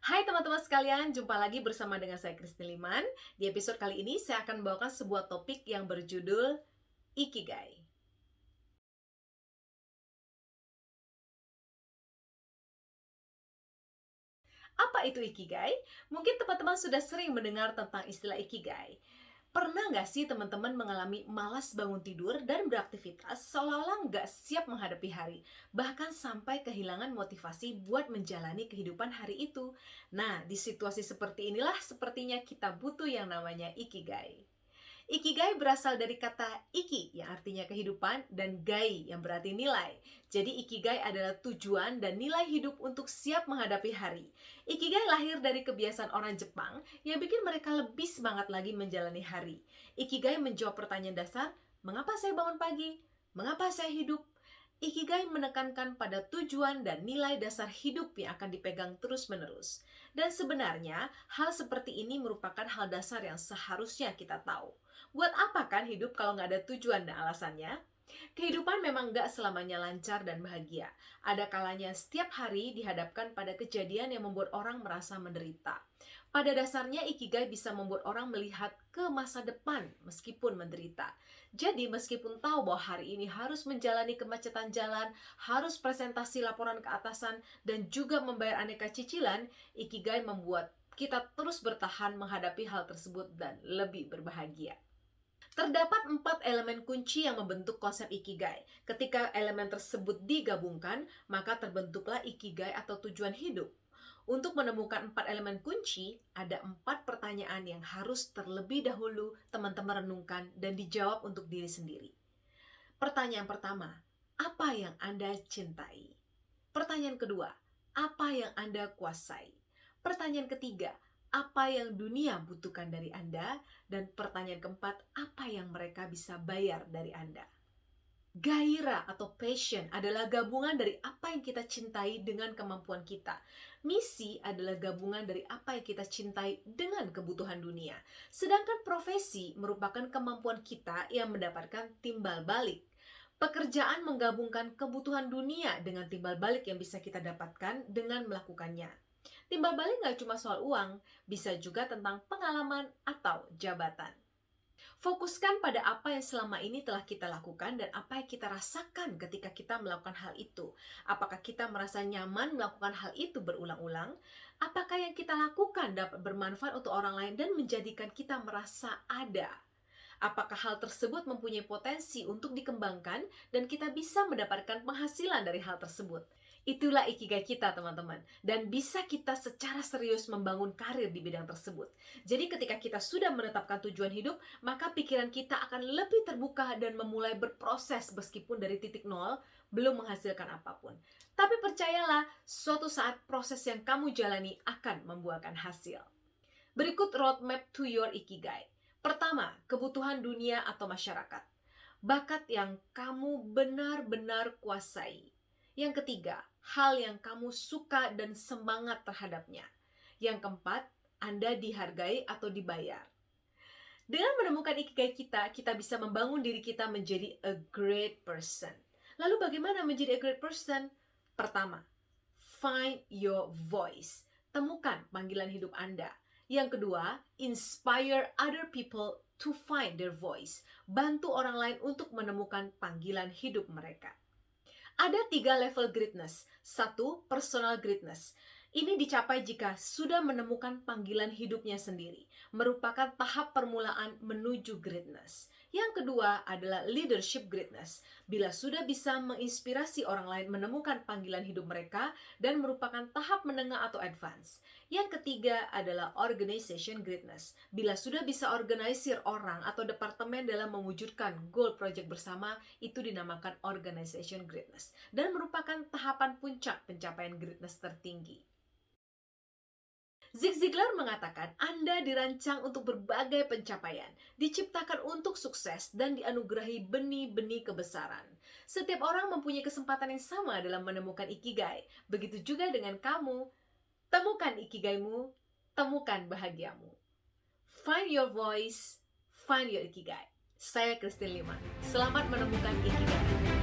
Hai teman-teman sekalian, jumpa lagi bersama dengan saya Christine Liman. Di episode kali ini saya akan membawakan sebuah topik yang berjudul Ikigai. Apa itu Ikigai? Mungkin teman-teman sudah sering mendengar tentang istilah Ikigai. Pernah nggak sih teman-teman mengalami malas bangun tidur dan beraktivitas seolah-olah nggak siap menghadapi hari, bahkan sampai kehilangan motivasi buat menjalani kehidupan hari itu? Nah, di situasi seperti inilah sepertinya kita butuh yang namanya Ikigai. Ikigai berasal dari kata iki yang artinya kehidupan dan gai yang berarti nilai. Jadi ikigai adalah tujuan dan nilai hidup untuk siap menghadapi hari. Ikigai lahir dari kebiasaan orang Jepang yang bikin mereka lebih semangat lagi menjalani hari. Ikigai menjawab pertanyaan dasar, mengapa saya bangun pagi? Mengapa saya hidup? Ikigai menekankan pada tujuan dan nilai dasar hidup yang akan dipegang terus-menerus. Dan sebenarnya, hal seperti ini merupakan hal dasar yang seharusnya kita tahu. Buat apa kan hidup kalau nggak ada tujuan dan alasannya? Kehidupan memang nggak selamanya lancar dan bahagia. Ada kalanya setiap hari dihadapkan pada kejadian yang membuat orang merasa menderita. Pada dasarnya Ikigai bisa membuat orang melihat ke masa depan meskipun menderita. Jadi meskipun tahu bahwa hari ini harus menjalani kemacetan jalan, harus presentasi laporan ke atasan, dan juga membayar aneka cicilan, Ikigai membuat kita terus bertahan menghadapi hal tersebut dan lebih berbahagia. Terdapat 4 elemen kunci yang membentuk konsep Ikigai. Ketika elemen tersebut digabungkan, maka terbentuklah Ikigai atau tujuan hidup. Untuk menemukan 4 elemen kunci, ada 4 pertanyaan yang harus terlebih dahulu teman-teman renungkan dan dijawab untuk diri sendiri. Pertanyaan pertama, apa yang Anda cintai? Pertanyaan kedua, apa yang Anda kuasai? Pertanyaan ketiga, apa yang dunia butuhkan dari Anda? Dan pertanyaan keempat, apa yang mereka bisa bayar dari Anda? Gairah atau passion adalah gabungan dari apa yang kita cintai dengan kemampuan kita. Misi adalah gabungan dari apa yang kita cintai dengan kebutuhan dunia. Sedangkan profesi merupakan kemampuan kita yang mendapatkan timbal balik. Pekerjaan menggabungkan kebutuhan dunia dengan timbal balik yang bisa kita dapatkan dengan melakukannya. Timbal balik nggak cuma soal uang, bisa juga tentang pengalaman atau jabatan. Fokuskan pada apa yang selama ini telah kita lakukan dan apa yang kita rasakan ketika kita melakukan hal itu. Apakah kita merasa nyaman melakukan hal itu berulang-ulang? Apakah yang kita lakukan dapat bermanfaat untuk orang lain dan menjadikan kita merasa ada? Apakah hal tersebut mempunyai potensi untuk dikembangkan dan kita bisa mendapatkan penghasilan dari hal tersebut? Itulah ikigai kita, teman-teman. Dan bisa kita secara serius membangun karir di bidang tersebut. Jadi ketika kita sudah menetapkan tujuan hidup, maka pikiran kita akan lebih terbuka dan memulai berproses meskipun dari titik nol, belum menghasilkan apapun. Tapi percayalah, suatu saat proses yang kamu jalani akan membuahkan hasil. Berikut roadmap to your ikigai. Pertama, kebutuhan dunia atau masyarakat. Bakat yang kamu benar-benar kuasai. Yang ketiga, hal yang kamu suka dan semangat terhadapnya. Yang keempat, Anda dihargai atau dibayar. Dengan menemukan ikigai kita, kita bisa membangun diri kita menjadi a great person. Lalu bagaimana menjadi a great person? Pertama, find your voice. Temukan panggilan hidup Anda. Yang kedua, inspire other people to find their voice. Bantu orang lain untuk menemukan panggilan hidup mereka. Ada 3 level greatness. 1, personal greatness. Ini dicapai jika sudah menemukan panggilan hidupnya sendiri, merupakan tahap permulaan menuju greatness. Yang kedua adalah leadership greatness, bila sudah bisa menginspirasi orang lain menemukan panggilan hidup mereka dan merupakan tahap menengah atau advance. Yang ketiga adalah organization greatness, bila sudah bisa organisir orang atau departemen dalam mewujudkan goal project bersama, itu dinamakan organization greatness, dan merupakan tahapan puncak pencapaian greatness tertinggi. Zig Ziglar mengatakan, Anda dirancang untuk berbagai pencapaian, diciptakan untuk sukses, dan dianugerahi benih-benih kebesaran. Setiap orang mempunyai kesempatan yang sama dalam menemukan ikigai. Begitu juga dengan kamu. Temukan ikigaimu, temukan bahagiamu. Find your voice, find your ikigai. Saya Christine Liman. Selamat menemukan ikigai.